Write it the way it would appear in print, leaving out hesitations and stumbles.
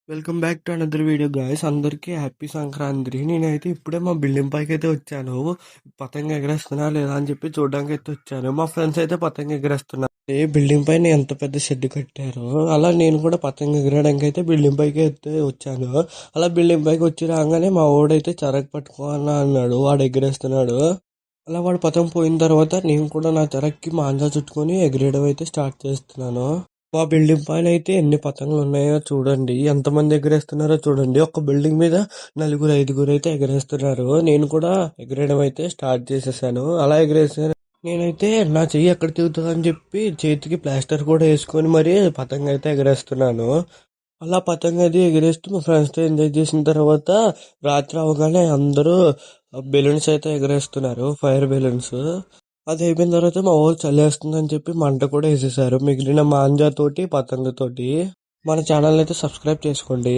Welcome back to another video guys. అందరికీ happy Sankranti. నేనైతే ఇప్పుడే మా బిల్డింగ్ పైకి అయితే వచ్చాను. పతంగ ఎగరేస్తున్నా లేదా అని చెప్పి చూడడానికి అయితే వచ్చాను. మా ఫ్రెండ్స్ అయితే పతంగ ఎగరేస్తున్నారు. ఏ బిల్డింగ్ పైన ఎంత పెద్ద షెడ్ కట్టారు. అలా నేను కూడా పతంగ ఎగరడానికి అయితే బిల్డింగ్ పైకి అయితే వచ్చాను. అలా బిల్డింగ్ పైకి వచ్చి రాగానే మా వాడైతే చెరకు పట్టుకోనా అన్నాడు. వాడు ఎగరేస్తున్నాడు. అలా వాడు పతంగ పోయిన తర్వాత నేను కూడా నా చెరక్కి మాంజా చుట్టుకొని ఎగరేయడం అయితే స్టార్ట్ చేస్తున్నాను. మా బిల్డింగ్ పైన అయితే ఎన్ని పతంగులు ఉన్నాయో చూడండి. ఎంతమంది ఎగరేస్తున్నారో చూడండి. ఒక బిల్డింగ్ మీద నలుగురు ఐదుగురు అయితే ఎగరేస్తున్నారు. నేను కూడా ఎగరేయడం అయితే స్టార్ట్ చేసేసాను. అలా ఎగరేసాను. నేనైతే నా చెయ్యి ఎక్కడ తిరుగుతుంది అని చెప్పి చేతికి ప్లాస్టర్ కూడా వేసుకొని మరి పతంగ అయితే ఎగరేస్తున్నాను. అలా పతంగ అది ఎగరేస్తూ మా ఫ్రెండ్స్తో ఎంజాయ్ చేసిన తర్వాత రాత్రి అవగానే అందరూ బెలూన్స్ అయితే ఎగరేస్తున్నారు. Fire balloons. అది అయిపోయిన తర్వాత మా ఊరు చల్లేస్తుందని చెప్పి మంట కూడా వేసేసారు. మిగిలిన మాంజాతోటి పతంగతోటి. మన ఛానల్ అయితే సబ్స్క్రైబ్ చేసుకోండి.